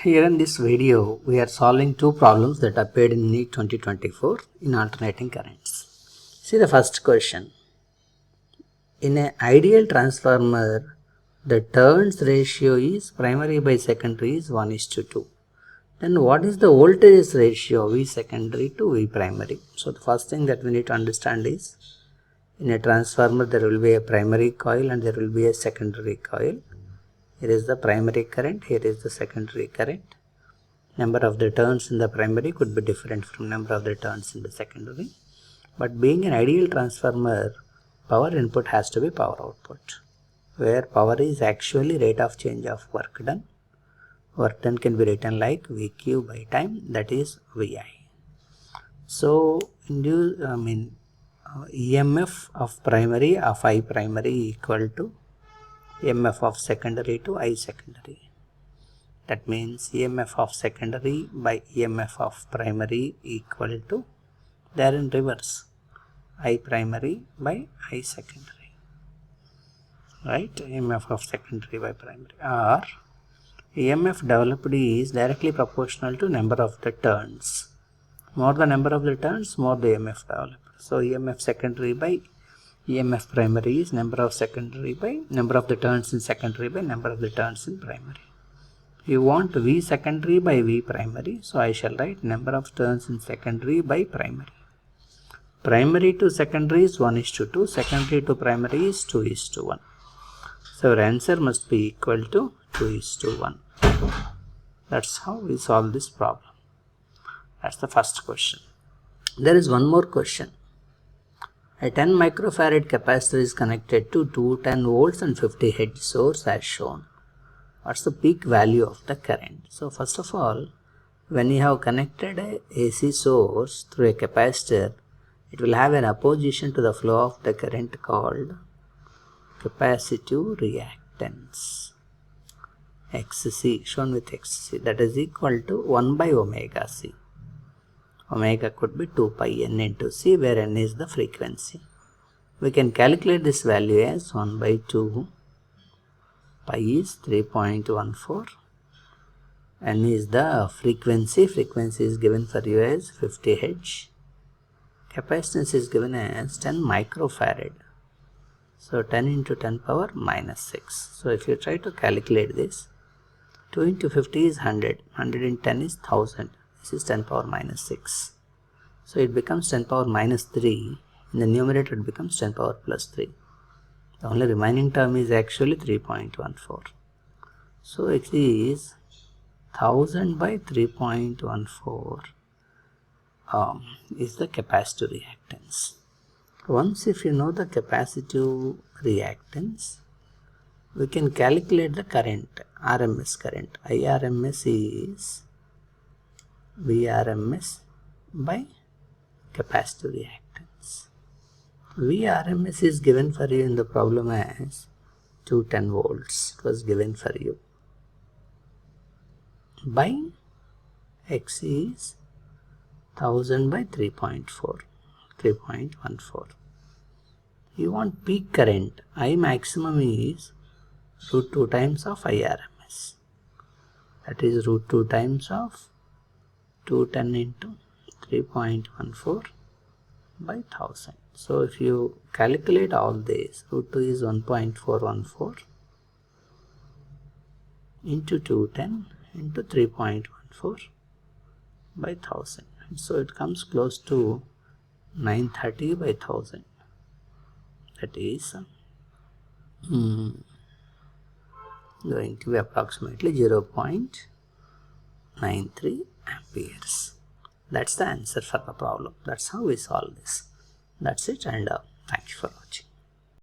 Here in this video, we are solving two problems that appeared in NEET 2024 in alternating currents. See the first question. In an ideal transformer, the turns ratio is primary by secondary is 1:2. Then what is the voltage ratio V secondary to V primary? So the first thing that we need to understand is, in a transformer there will be a primary coil and there will be a secondary coil. Here is the primary current, here is the secondary current. Number of the turns in the primary could be different from number of the turns in the secondary. But being an ideal transformer, power input has to be power output, where power is actually rate of change of work done. Work done can be written like VQ by time, that is VI. So EMF of primary of I primary equal to EMF of secondary to I secondary. That means EMF of secondary by EMF of primary equal to, they are in reverse, I primary by I secondary, right? EMF of secondary by primary, or EMF developed is directly proportional to number of the turns. More the number of the turns, more the EMF developed. So EMF secondary by EMF primary is number of secondary by number of the turns in secondary by number of the turns in primary. You want V secondary by V primary, so I shall write number of turns in secondary by primary. Primary to secondary is 1:2, secondary to primary is 2:1. So our answer must be equal to 2:1. That's how we solve this problem. That's the first question. There is one more question. A 10 microfarad capacitor is connected to 210 volts and 50 Hz source as shown. What's the peak value of the current? So first of all, when you have connected a AC source through a capacitor, it will have an opposition to the flow of the current called capacitive reactance, XC, shown with XC, that is equal to 1 by omega C. Omega could be 2 pi n into C, where n is the frequency. We can calculate this value as 1 by 2 pi is 3.14, n is the frequency is given for you as 50 Hz, capacitance is given as 10 microfarad, so 10 into 10 power minus 6. So if you try to calculate this, 2 into 50 is 100, 100 into 10 is 1000, this is 10 power minus 6. So it becomes 10 power minus 3, in the numerator it becomes 10 power plus 3. The only remaining term is actually 3.14. So it is 1000 by 3.14 is the capacitive reactance. Once if you know the capacitive reactance, we can calculate the current, RMS current. IRMS is VRMS by capacitive reactance. VRMS is given for you in the problem as 210 volts. It was given for you. By X is 1000 by 3.14. You want peak current. I maximum is root 2 times of IRMS. That is root 2 times of 210 into 3.14 by 1000. So if you calculate all this, root 2 is 1.414 into 210 into 3.14 by 1000. So it comes close to 930 by 1000. That is going to be approximately 0.93 amperes. That's the answer for the problem. That's how we solve this. That's it, and thank you for watching.